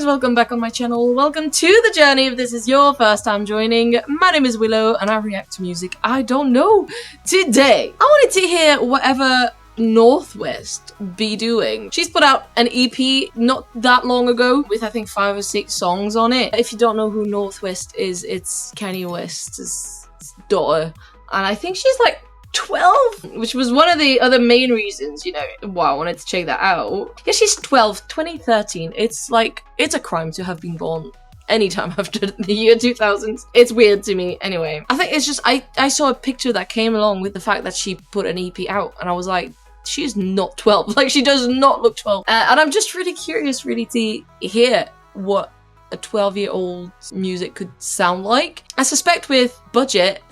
welcome back on my channel. Welcome to the journey if this is your first time joining. My name is Willow and I react to music I don't know. Today, I wanted to hear whatever Northwest be doing. She's put out an EP not that long ago with I think 5 or 6 songs on it. If you don't know who Northwest is, it's Kanye West's daughter. And I think she's like 12, which was one of the other main reasons, you know, why I wanted to check that out. Yeah, she's 12, 2013. It's like, it's a crime to have been born anytime after the year 2000. It's weird to me. Anyway, I think it's just, I saw a picture that came along with the fact that she put an EP out and I was like, she's not 12. Like, she does not look 12. And I'm just really curious really to hear what a 12-year-old's music could sound like. I suspect with budget,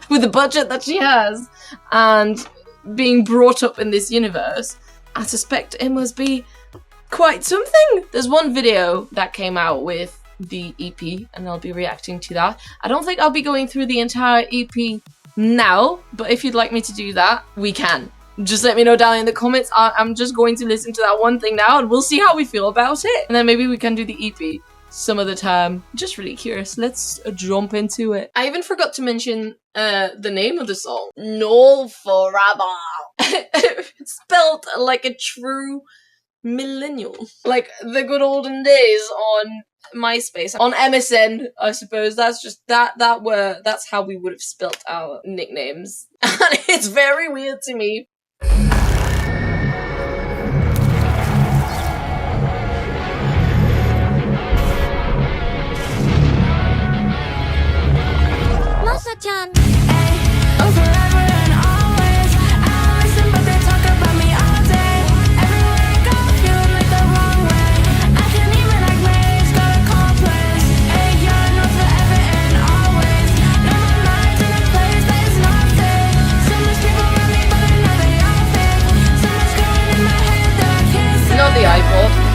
with the budget that she has, and being brought up in this universe, I suspect it must be quite something. There's one video that came out with the EP, and I'll be reacting to that. I don't think I'll be going through the entire EP now, but if you'd like me to do that, we can. Just let me know down in the comments. I'm just going to listen to that one thing now, and we'll see how we feel about it. And then maybe we can do the EP some other time. Just really curious. Let's jump into it. I even forgot to mention the name of the song. No Forever. Spelled like a true millennial. Like the good olden days on MySpace. On MSN, I suppose. That's just that's how we would have spelt our nicknames. And it's very weird to me. Not the iPod.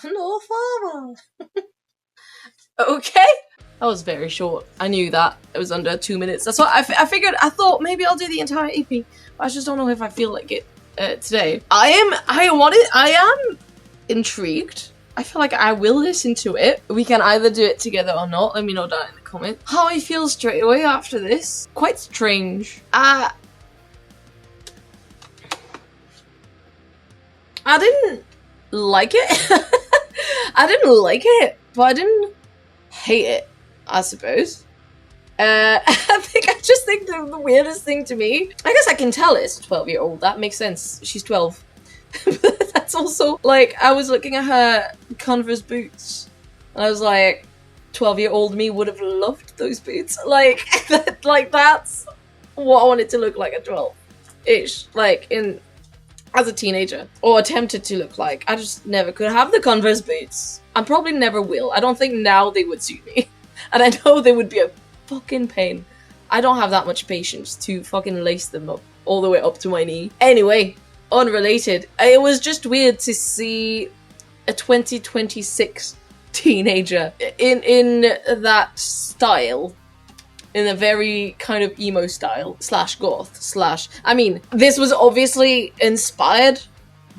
No father. Okay. That was very short. I knew that. It was under 2 minutes. That's what I figured. I thought maybe I'll do the entire EP. But I just don't know if I feel like it today. I am intrigued. I feel like I will listen to it. We can either do it together or not. Let me know down in the comments how I feel straight away after this. Quite strange. I didn't like it. I didn't like it, but I didn't hate it, I suppose. I just think the weirdest thing to me, I guess I can tell it's a 12-year-old. That makes sense. She's 12. But that's also, like, I was looking at her Converse boots, and I was like, 12-year-old me would have loved those boots. Like, that's what I wanted to look like at 12-ish. Like, as a teenager, or attempted to look like. I just never could have the Converse boots. I probably never will. I don't think now they would suit me. And I know they would be a fucking pain. I don't have that much patience to fucking lace them up all the way up to my knee. Anyway, unrelated. It was just weird to see a 2026 teenager in that style. In a very kind of emo style, slash goth, slash... I mean, this was obviously inspired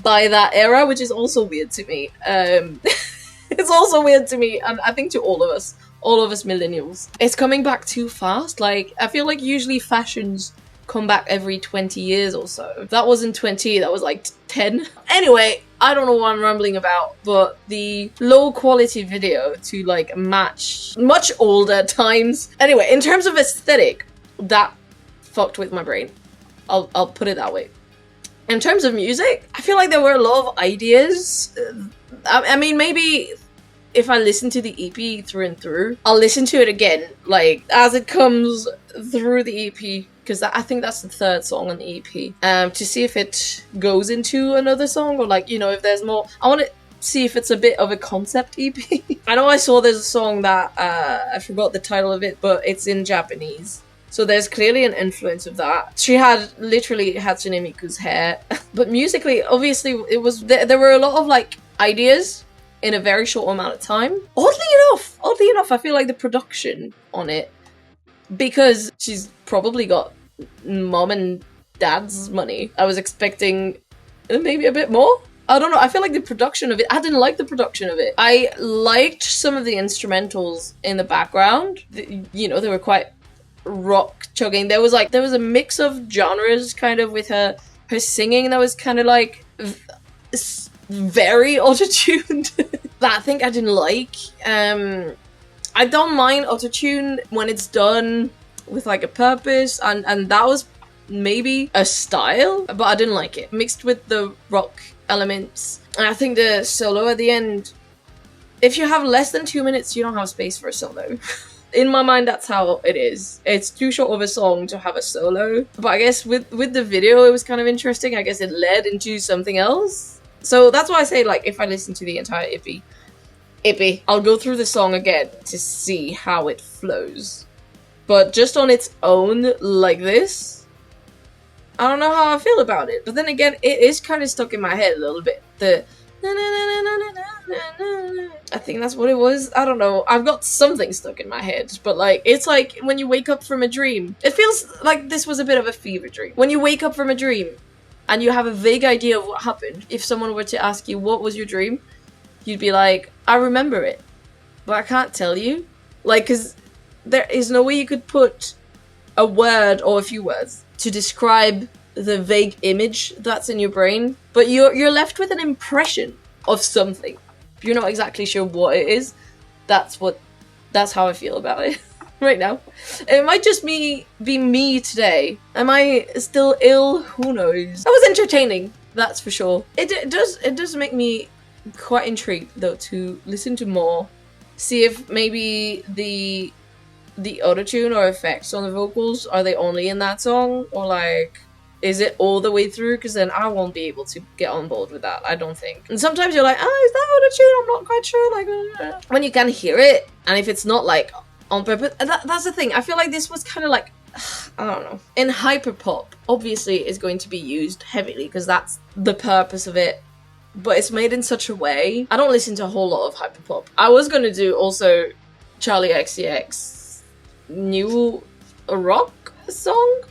by that era, which is also weird to me. It's also weird to me, and I think to all of us, all of us millennials. It's coming back too fast. Like, I feel like usually fashions come back every 20 years or so. That wasn't 20, that was like 10. Anyway, I don't know what I'm rambling about, but the low quality video to like match much older times. Anyway, in terms of aesthetic, that fucked with my brain. I'll put it that way. In terms of music, I feel like there were a lot of ideas. I mean, maybe if I listen to the EP through and through, I'll listen to it again, like, as it comes through the EP, because I think that's the third song on the EP, to see if it goes into another song, or like, you know, if there's more. I want to see if it's a bit of a concept EP. I know I saw there's a song that, I forgot the title of it, but it's in Japanese. So there's clearly an influence of that. She had literally Hatsune Miku's hair. But musically, obviously, it was there were a lot of like ideas in a very short amount of time. Oddly enough, I feel like the production on it, because she's probably got mom and dad's money, I was expecting maybe a bit more. I don't know, I feel like the production of it, I didn't like the production of it. I liked some of the instrumentals in the background. You know, they were quite rock chugging. There was a mix of genres kind of with her singing that was kind of like very auto-tuned. That thing I didn't like. I don't mind auto-tune when it's done with like a purpose, and that was maybe a style, but I didn't like it. Mixed with the rock elements. And I think the solo at the end, if you have less than 2 minutes, you don't have space for a solo. In my mind, that's how it is. It's too short of a song to have a solo. But I guess with the video, it was kind of interesting. I guess it led into something else. So that's why I say, like, if I listen to the entire EP, I'll go through the song again to see how it flows. But just on its own, like this, I don't know how I feel about it. But then again, it is kind of stuck in my head a little bit. The I think that's what it was. I don't know. I've got something stuck in my head, but like, it's like when you wake up from a dream. It feels like this was a bit of a fever dream. When you wake up from a dream and you have a vague idea of what happened, if someone were to ask you what was your dream, you'd be like, I remember it, but I can't tell you. Like, because there is no way you could put a word or a few words to describe the vague image that's in your brain, but you're left with an impression of something. You're not exactly sure what it is. That's how I feel about it right now. It might just be me today. Am I still ill? Who knows? That was entertaining, that's for sure. It does make me quite intrigued though to listen to more, see if maybe the autotune or effects on the vocals, are they only in that song, or like, is it all the way through? Because then I won't be able to get on board with that, I don't think. And sometimes you're like, oh, is that autotune? I'm not quite sure. Like, when you can hear it, and if it's not like on purpose, that's the thing. I feel like this was kind of like, I don't know. In hyperpop, obviously, is going to be used heavily because that's the purpose of it. But it's made in such a way. I don't listen to a whole lot of hyperpop. I was going to do also Charlie XCX new rock song.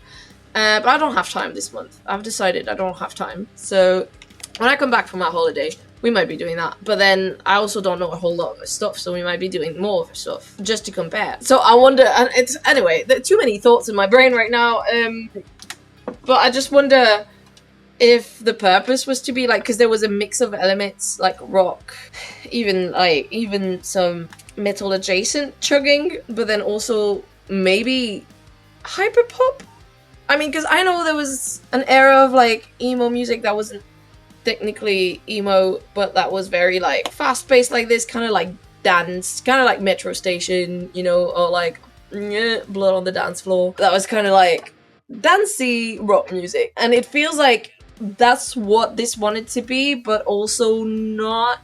But I don't have time this month. I've decided I don't have time. So when I come back from my holiday, we might be doing that. But then I also don't know a whole lot of her stuff, so we might be doing more of her stuff just to compare. So I wonder, and it's anyway, there are too many thoughts in my brain right now. But I just wonder if the purpose was to be like, because there was a mix of elements like rock, even some metal adjacent chugging, but then also maybe hyperpop. I mean, because I know there was an era of, like, emo music that wasn't technically emo, but that was very, like, fast-paced like this, kind of like dance, kind of like Metro Station, you know, or, like, Blood on the Dance Floor. That was kind of, like, dancey rock music. And it feels like that's what this wanted to be, but also not.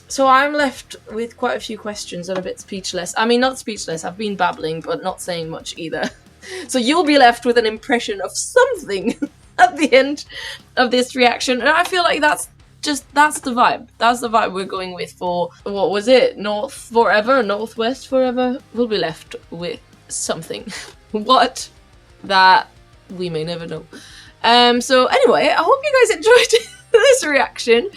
So I'm left with quite a few questions and a bit speechless. I mean, not speechless, I've been babbling, but not saying much either. So you'll be left with an impression of something at the end of this reaction. And I feel like that's the vibe. That's the vibe we're going with for, what was it? Northwest forever? We'll be left with something. What? That we may never know. So anyway, I hope you guys enjoyed this reaction.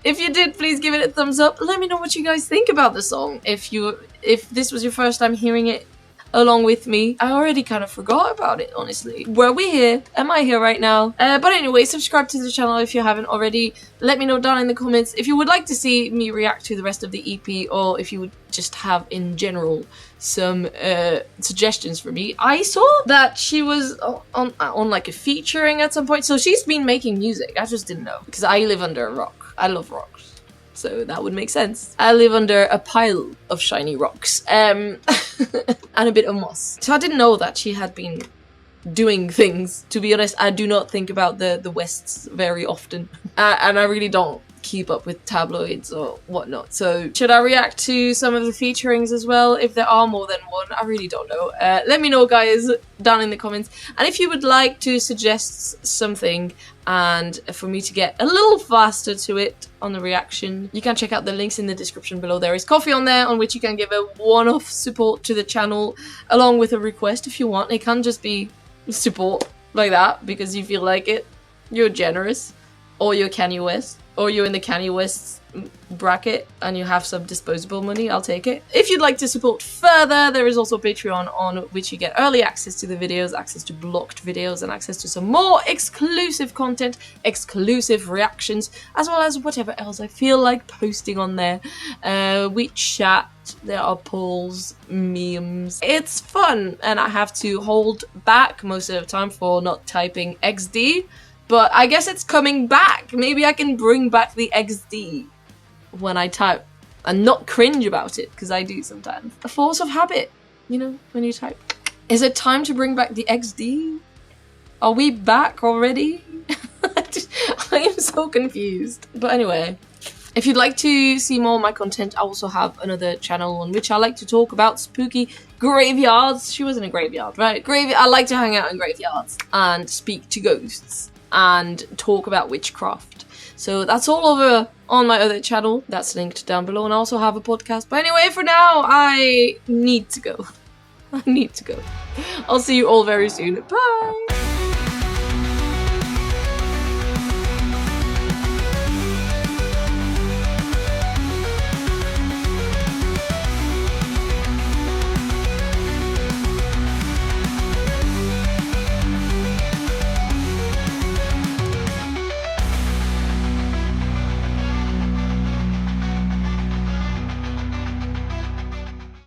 If you did, please give it a thumbs up. Let me know what you guys think about the song. If this was your first time hearing it along with me, I already kind of forgot about it, honestly. Were we here? Am I here right now? But anyway, subscribe to the channel if you haven't already. Let me know down in the comments if you would like to see me react to the rest of the EP, or if you would just have in general some suggestions for me. I saw that she was on like a featuring at some point, so she's been making music. I just didn't know, because I live under a rock. I love rocks. So that would make sense. I live under a pile of shiny rocks. And a bit of moss. So I didn't know that she had been doing things. To be honest, I do not think about the Wests very often. And I really don't keep up with tabloids or whatnot. So should I react to some of the featurings as well? If there are more than one, I really don't know. Let me know, guys, down in the comments. And if you would like to suggest something and for me to get a little faster to it on the reaction, you can check out the links in the description below. There is coffee on there on which you can give a one-off support to the channel along with a request if you want. It can just be support like that because you feel like it. You're generous, or you're Kanye West, or you're in the Kanye West bracket and you have some disposable money, I'll take it. If you'd like to support further, there is also Patreon, on which you get early access to the videos, access to blocked videos, and access to some more exclusive content, exclusive reactions, as well as whatever else I feel like posting on there. We chat, there are polls, memes. It's fun, and I have to hold back most of the time for not typing XD, but I guess it's coming back. Maybe I can bring back the XD when I type and not cringe about it, because I do sometimes. A force of habit, you know, when you type. Is it time to bring back the XD? Are we back already? I am so confused. But anyway, if you'd like to see more of my content, I also have another channel on which I like to talk about spooky graveyards. She was in a graveyard, right? I like to hang out in graveyards and speak to ghosts and talk about witchcraft. So that's all over on my other channel. That's linked down below, and I also have a podcast. But anyway, for now, I need to go. I need to go. I'll see you all very soon. Bye!